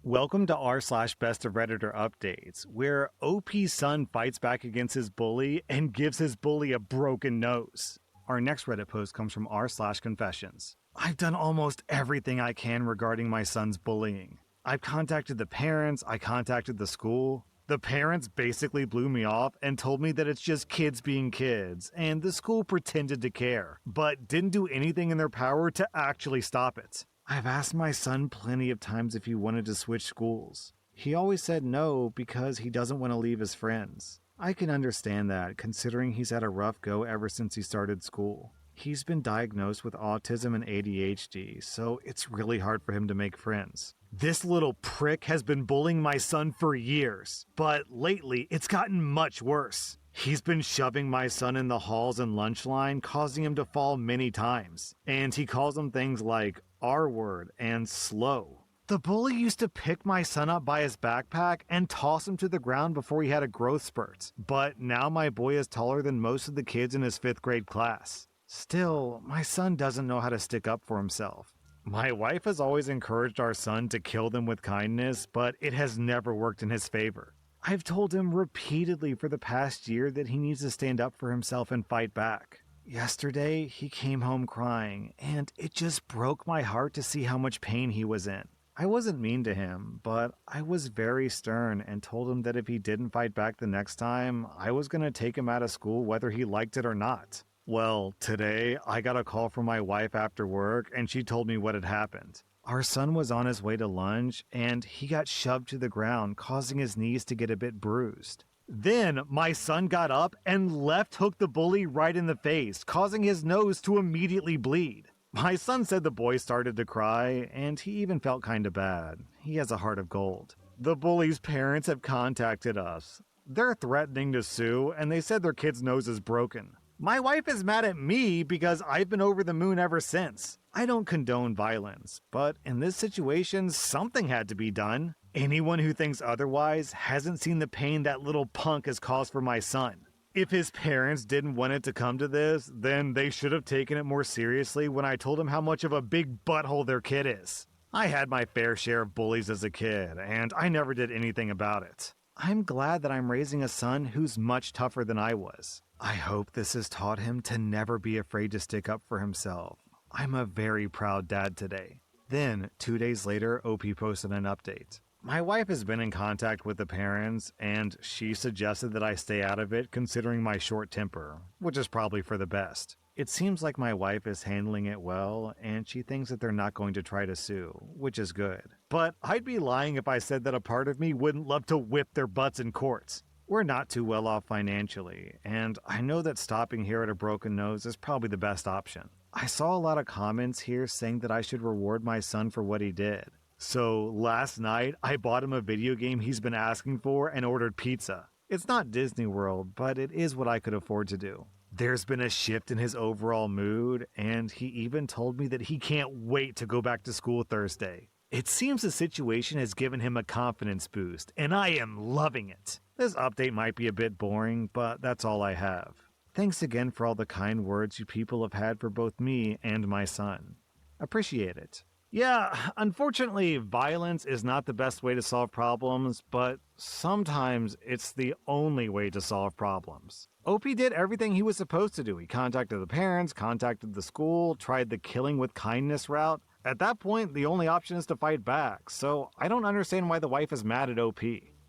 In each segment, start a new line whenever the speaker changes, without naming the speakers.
Welcome to r/best of Redditor updates, where OP's son fights back against his bully and gives his bully a broken nose. Our next Reddit post comes from r/confessions. I've done almost everything I can regarding my son's bullying. I've contacted the parents, I contacted the school. The parents basically blew me off and told me that it's just kids being kids, and the school pretended to care, but didn't do anything in their power to actually stop it. I've asked my son plenty of times if he wanted to switch schools. He always said no because he doesn't want to leave his friends. I can understand that, considering he's had a rough go ever since he started school. He's been diagnosed with autism and ADHD, so it's really hard for him to make friends. This little prick has been bullying my son for years, but lately it's gotten much worse. He's been shoving my son in the halls and lunch line, causing him to fall many times. And he calls him things like R-word and slow. The bully used to pick my son up by his backpack and toss him to the ground before he had a growth spurt. But now my boy is taller than most of the kids in his 5th grade class. Still, my son doesn't know how to stick up for himself. My wife has always encouraged our son to kill them with kindness, but it has never worked in his favor. I've told him repeatedly for the past year that he needs to stand up for himself and fight back. Yesterday, he came home crying, and it just broke my heart to see how much pain he was in. I wasn't mean to him, but I was very stern and told him that if he didn't fight back the next time, I was going to take him out of school whether he liked it or not. Well, today, I got a call from my wife after work, and she told me what had happened. Our son was on his way to lunch, and he got shoved to the ground, causing his knees to get a bit bruised. Then, my son got up and left hooked the bully right in the face, causing his nose to immediately bleed. My son said the boy started to cry, and he even felt kinda bad. He has a heart of gold. The bully's parents have contacted us. They're threatening to sue, and they said their kid's nose is broken. My wife is mad at me because I've been over the moon ever since. I don't condone violence, but in this situation, something had to be done. Anyone who thinks otherwise hasn't seen the pain that little punk has caused for my son. If his parents didn't want it to come to this, then they should have taken it more seriously when I told them how much of a big butthole their kid is. I had my fair share of bullies as a kid, and I never did anything about it. I'm glad that I'm raising a son who's much tougher than I was. I hope this has taught him to never be afraid to stick up for himself. I'm a very proud dad today. Then, 2 days later, OP posted an update. My wife has been in contact with the parents, and she suggested that I stay out of it considering my short temper, which is probably for the best. It seems like my wife is handling it well, and she thinks that they're not going to try to sue, which is good. But I'd be lying if I said that a part of me wouldn't love to whip their butts in courts. We're not too well off financially, and I know that stopping here at a broken nose is probably the best option. I saw a lot of comments here saying that I should reward my son for what he did. So last night, I bought him a video game he's been asking for and ordered pizza. It's not Disney World, but it is what I could afford to do. There's been a shift in his overall mood, and he even told me that he can't wait to go back to school Thursday. It seems the situation has given him a confidence boost, and I am loving it. This update might be a bit boring, but that's all I have. Thanks again for all the kind words you people have had for both me and my son. Appreciate it. Yeah, unfortunately, violence is not the best way to solve problems, but sometimes it's the only way to solve problems. OP did everything he was supposed to do. He contacted the parents, contacted the school, tried the killing with kindness route. At that point, the only option is to fight back, so I don't understand why the wife is mad at OP.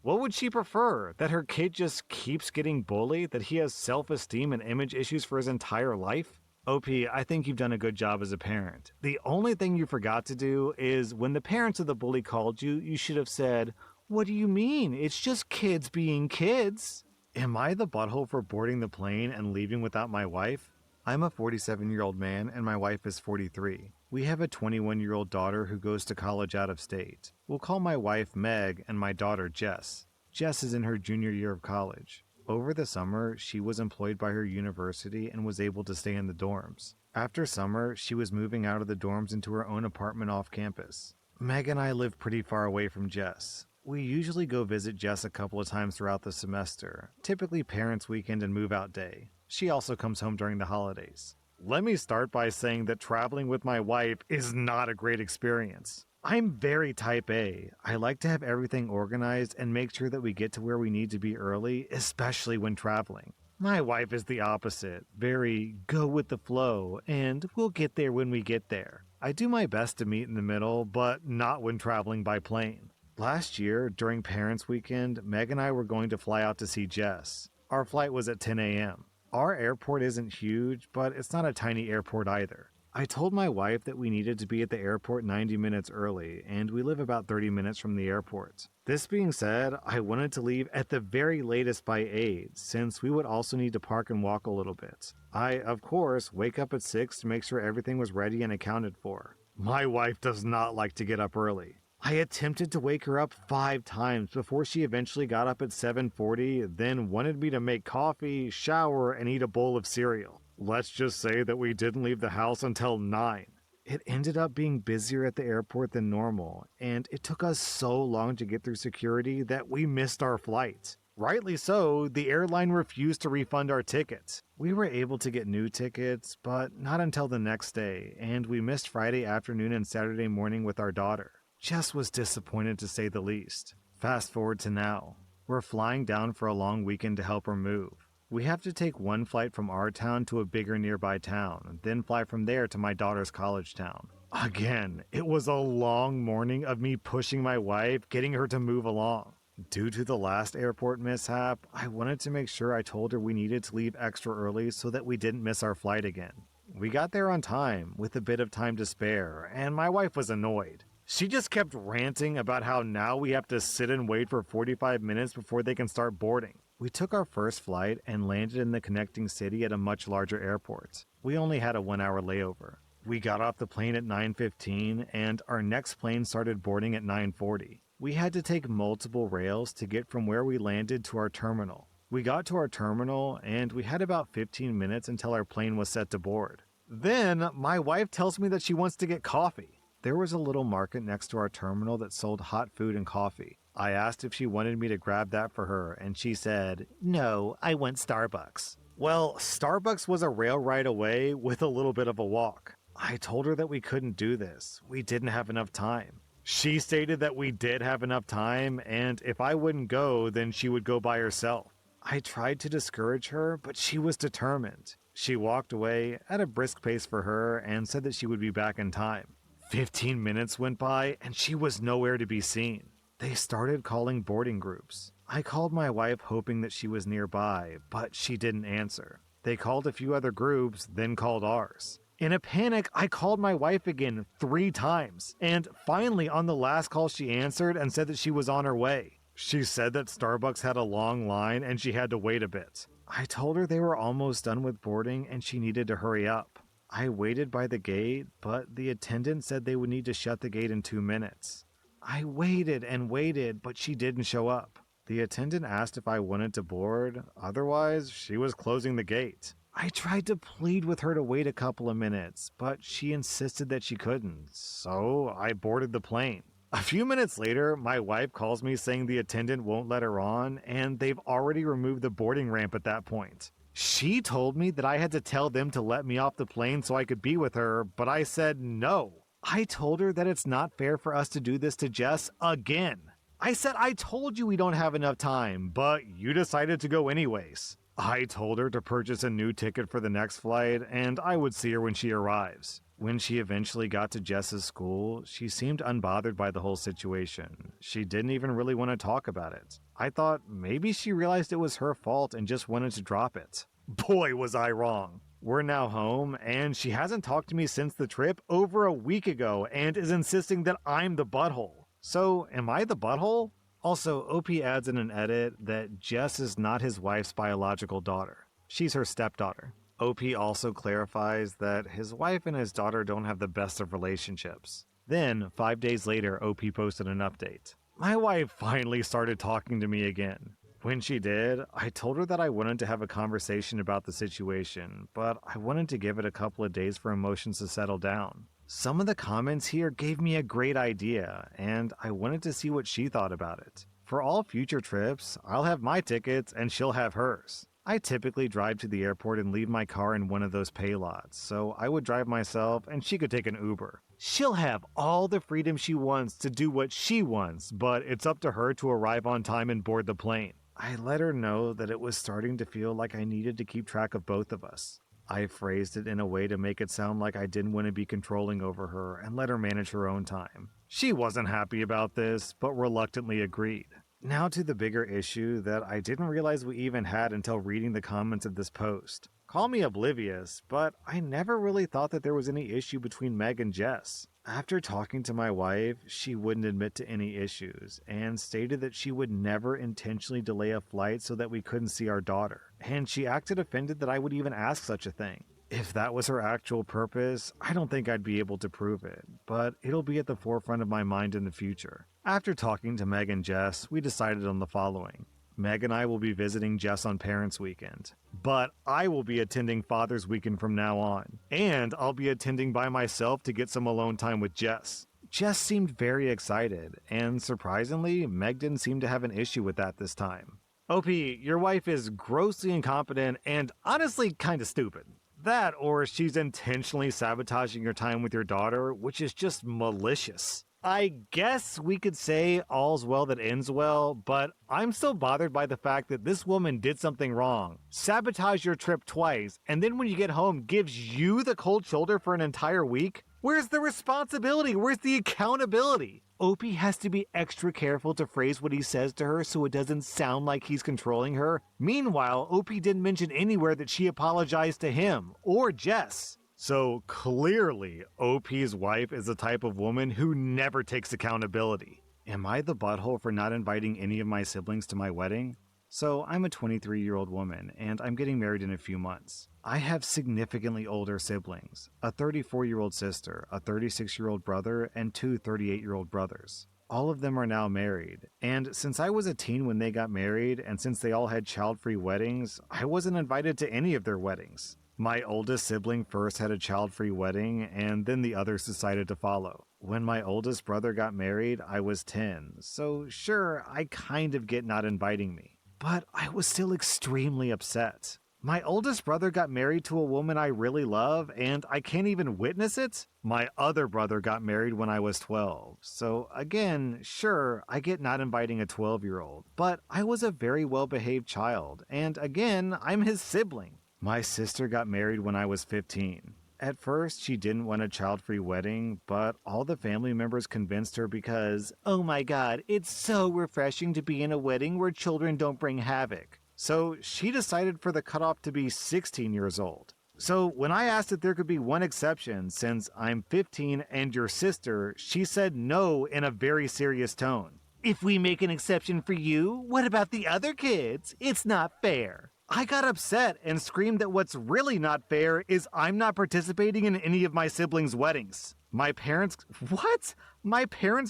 What would she prefer? That her kid just keeps getting bullied? That he has self-esteem and image issues for his entire life? OP, I think you've done a good job as a parent. The only thing you forgot to do is when the parents of the bully called you, you should have said, "What do you mean? It's just kids being kids." Am I the butthole for boarding the plane and leaving without my wife? I'm a 47-year-old man and my wife is 43. We have a 21-year-old daughter who goes to college out of state. We'll call my wife Meg and my daughter Jess. Jess is in her junior year of college. Over the summer, she was employed by her university and was able to stay in the dorms. After summer, she was moving out of the dorms into her own apartment off campus. Meg and I live pretty far away from Jess. We usually go visit Jess a couple of times throughout the semester, typically parents' weekend and move-out day. She also comes home during the holidays. Let me start by saying that traveling with my wife is not a great experience. I'm very type A. I like to have everything organized and make sure that we get to where we need to be early, especially when traveling. My wife is the opposite, very go with the flow, and we'll get there when we get there. I do my best to meet in the middle, but not when traveling by plane. Last year, during Parents' Weekend, Meg and I were going to fly out to see Jess. Our flight was at 10 a.m. Our airport isn't huge, but it's not a tiny airport either. I told my wife that we needed to be at the airport 90 minutes early, and we live about 30 minutes from the airport. This being said, I wanted to leave at the very latest by 8, since we would also need to park and walk a little bit. I, of course, wake up at 6 to make sure everything was ready and accounted for. My wife does not like to get up early. I attempted to wake her up 5 times before she eventually got up at 7:40, then wanted me to make coffee, shower, and eat a bowl of cereal. Let's just say that we didn't leave the house until 9. It ended up being busier at the airport than normal, and it took us so long to get through security that we missed our flight. Rightly so, the airline refused to refund our tickets. We were able to get new tickets, but not until the next day, and we missed Friday afternoon and Saturday morning with our daughter. Jess was disappointed to say the least. Fast forward to now. We're flying down for a long weekend to help her move. We have to take one flight from our town to a bigger nearby town, then fly from there to my daughter's college town. Again, it was a long morning of me pushing my wife, getting her to move along. Due to the last airport mishap, I wanted to make sure I told her we needed to leave extra early so that we didn't miss our flight again. We got there on time, with a bit of time to spare, and my wife was annoyed. She just kept ranting about how now we have to sit and wait for 45 minutes before they can start boarding. We took our first flight and landed in the connecting city at a much larger airport. We only had a 1-hour layover. We got off the plane at 9:15 and our next plane started boarding at 9:40. We had to take multiple rails to get from where we landed to our terminal. We got to our terminal and we had about 15 minutes until our plane was set to board. Then my wife tells me that she wants to get coffee. There was a little market next to our terminal that sold hot food and coffee. I asked if she wanted me to grab that for her, and she said, "No, I want Starbucks." Well, Starbucks was a rail ride away with a little bit of a walk. I told her that we couldn't do this. We didn't have enough time. She stated that we did have enough time, and if I wouldn't go, then she would go by herself. I tried to discourage her, but she was determined. She walked away at a brisk pace for her and said that she would be back in time. 15 minutes went by, and she was nowhere to be seen. They started calling boarding groups. I called my wife hoping that she was nearby, but she didn't answer. They called a few other groups, then called ours. In a panic, I called my wife again 3 times, and finally on the last call she answered and said that she was on her way. She said that Starbucks had a long line and she had to wait a bit. I told her they were almost done with boarding and she needed to hurry up. I waited by the gate, but the attendant said they would need to shut the gate in 2 minutes. I waited and waited, but she didn't show up. The attendant asked if I wanted to board, otherwise she was closing the gate. I tried to plead with her to wait a couple of minutes, but she insisted that she couldn't, so I boarded the plane. A few minutes later, my wife calls me saying the attendant won't let her on, and they've already removed the boarding ramp at that point. She told me that I had to tell them to let me off the plane so I could be with her, but I said no. I told her that it's not fair for us to do this to Jess again. I said I told you we don't have enough time, but you decided to go anyways. I told her to purchase a new ticket for the next flight, and I would see her when she arrives. When she eventually got to Jess's school, she seemed unbothered by the whole situation. She didn't even really want to talk about it. I thought maybe she realized it was her fault and just wanted to drop it. Boy, was I wrong. We're now home, and she hasn't talked to me since the trip over a week ago and is insisting that I'm the butthole. So, am I the butthole? Also, OP adds in an edit that Jess is not his wife's biological daughter. She's her stepdaughter. OP also clarifies that his wife and his daughter don't have the best of relationships. Then, 5 days later, OP posted an update. My wife finally started talking to me again. When she did, I told her that I wanted to have a conversation about the situation, but I wanted to give it a couple of days for emotions to settle down. Some of the comments here gave me a great idea, and I wanted to see what she thought about it. For all future trips, I'll have my tickets and she'll have hers. I typically drive to the airport and leave my car in one of those pay lots, so I would drive myself and she could take an Uber. She'll have all the freedom she wants to do what she wants, but it's up to her to arrive on time and board the plane. I let her know that it was starting to feel like I needed to keep track of both of us. I phrased it in a way to make it sound like I didn't want to be controlling over her and let her manage her own time. She wasn't happy about this, but reluctantly agreed. Now to the bigger issue that I didn't realize we even had until reading the comments of this post. Call me oblivious, but I never really thought that there was any issue between Meg and Jess. After talking to my wife, she wouldn't admit to any issues, and stated that she would never intentionally delay a flight so that we couldn't see our daughter, and she acted offended that I would even ask such a thing. If that was her actual purpose, I don't think I'd be able to prove it, but it'll be at the forefront of my mind in the future. After talking to Meg and Jess, we decided on the following. Meg and I will be visiting Jess on Parents' Weekend, but I will be attending Father's Weekend from now on, and I'll be attending by myself to get some alone time with Jess. Jess seemed very excited, and surprisingly, Meg didn't seem to have an issue with that this time. OP, your wife is grossly incompetent and honestly kinda stupid. That, or she's intentionally sabotaging your time with your daughter, which is just malicious. I guess we could say all's well that ends well, but I'm still bothered by the fact that this woman did something wrong, sabotaged your trip twice, and then when you get home gives you the cold shoulder for an entire week? Where's the responsibility? Where's the accountability? Opie has to be extra careful to phrase what he says to her so it doesn't sound like he's controlling her. Meanwhile, Opie didn't mention anywhere that she apologized to him or Jess. So clearly, OP's wife is the type of woman who never takes accountability. Am I the butthole for not inviting any of my siblings to my wedding? So I'm a 23-year-old woman, and I'm getting married in a few months. I have significantly older siblings, a 34-year-old sister, a 36-year-old brother, and two 38-year-old brothers. All of them are now married, and since I was a teen when they got married, and since they all had child-free weddings, I wasn't invited to any of their weddings. My oldest sibling first had a child-free wedding, and then the others decided to follow. When my oldest brother got married, I was 10, so sure, I kind of get not inviting me. But I was still extremely upset. My oldest brother got married to a woman I really love, and I can't even witness it? My other brother got married when I was 12, so again, sure, I get not inviting a 12-year-old, but I was a very well-behaved child, and again, I'm his sibling. My sister got married when I was 15. At first, she didn't want a child-free wedding, but all the family members convinced her because, oh my god, it's so refreshing to be in a wedding where children don't bring havoc. So she decided for the cutoff to be 16 years old. So when I asked if there could be one exception, since I'm 15 and your sister, she said no in a very serious tone. If we make an exception for you, what about the other kids? It's not fair. I got upset and screamed that what's really not fair is I'm not participating in any of my siblings' weddings. My parents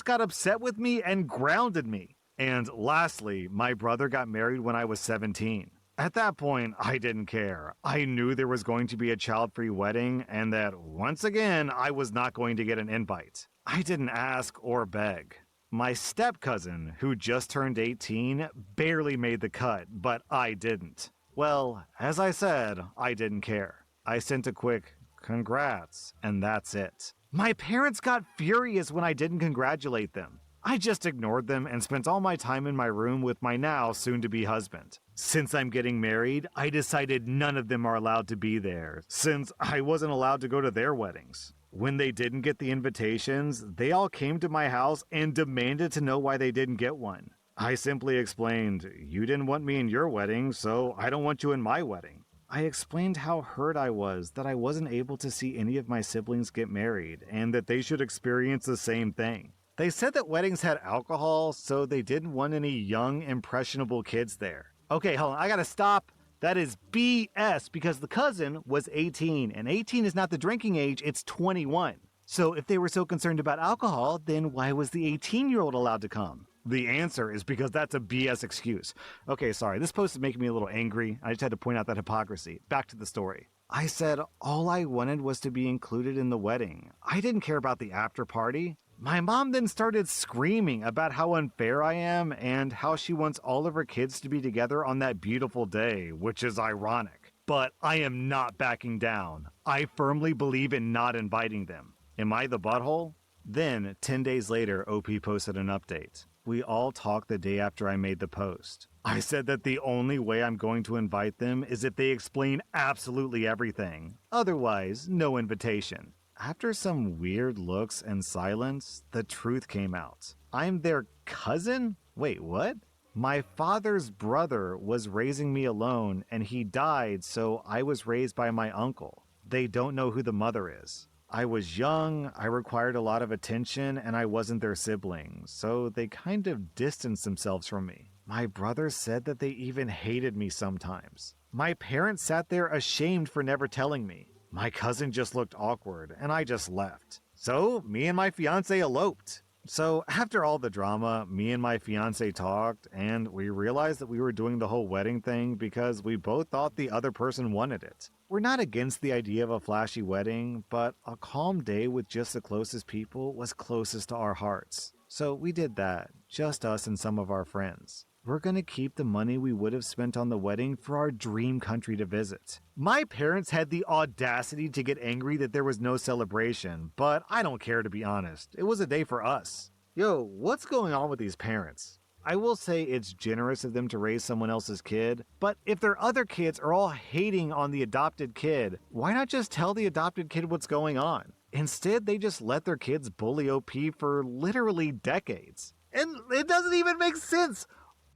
got upset with me and grounded me. And lastly, my brother got married when I was 17. At that point, I didn't care. I knew there was going to be a child-free wedding and that, once again, I was not going to get an invite. I didn't ask or beg. My step-cousin, who just turned 18, barely made the cut, but I didn't. Well, as I said, I didn't care. I sent a quick, congrats, and that's it. My parents got furious when I didn't congratulate them. I just ignored them and spent all my time in my room with my now soon-to-be husband. Since I'm getting married, I decided none of them are allowed to be there, since I wasn't allowed to go to their weddings. When they didn't get the invitations, they all came to my house and demanded to know why they didn't get one. I simply explained, you didn't want me in your wedding, so I don't want you in my wedding. I explained how hurt I was that I wasn't able to see any of my siblings get married, and that they should experience the same thing. They said that weddings had alcohol, so they didn't want any young, impressionable kids there. Okay, hold on, I gotta stop. That is BS, because the cousin was 18, and 18 is not the drinking age, it's 21. So if they were so concerned about alcohol, then why was the 18-year-old allowed to come? The answer is because that's a BS excuse. Okay, sorry, this post is making me a little angry. I just had to point out that hypocrisy. Back to the story. I said all I wanted was to be included in the wedding. I didn't care about the after party. My mom then started screaming about how unfair I am and how she wants all of her kids to be together on that beautiful day, which is ironic. But I am not backing down. I firmly believe in not inviting them. Am I the butthole? Then, 10 days later, OP posted an update. We all talked the day after I made the post. I said that the only way I'm going to invite them is if they explain absolutely everything. Otherwise, no invitation. After some weird looks and silence, the truth came out. I'm their cousin? Wait, what? My father's brother was raising me alone and he died, so I was raised by my uncle. They don't know who the mother is. I was young, I required a lot of attention, and I wasn't their sibling, so they kind of distanced themselves from me. My brother said that they even hated me sometimes. My parents sat there ashamed for never telling me. My cousin just looked awkward, and I just left. So, me and my fiance eloped. So, after all the drama, me and my fiance talked, and we realized that we were doing the whole wedding thing because we both thought the other person wanted it. We're not against the idea of a flashy wedding, but a calm day with just the closest people was closest to our hearts. So we did that, just us and some of our friends. We're gonna keep the money we would have spent on the wedding for our dream country to visit. My parents had the audacity to get angry that there was no celebration, but I don't care, to be honest. It was a day for us. Yo, what's going on with these parents? I will say it's generous of them to raise someone else's kid, but if their other kids are all hating on the adopted kid, why not just tell the adopted kid what's going on? Instead, they just let their kids bully OP for literally decades. And it doesn't even make sense.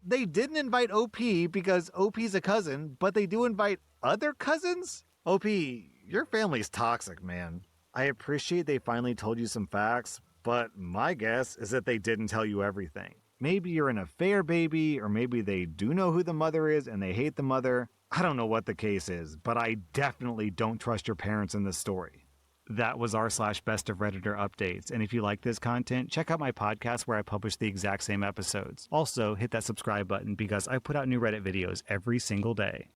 They didn't invite OP because OP's a cousin, but they do invite other cousins? OP, your family's toxic, man. I appreciate they finally told you some facts, but my guess is that they didn't tell you everything. Maybe you're an affair baby, or maybe they do know who the mother is and they hate the mother. I don't know what the case is, but I definitely don't trust your parents in this story. That was r/best of Redditor updates, and if you like this content, check out my podcast where I publish the exact same episodes. Also, hit that subscribe button because I put out new Reddit videos every single day.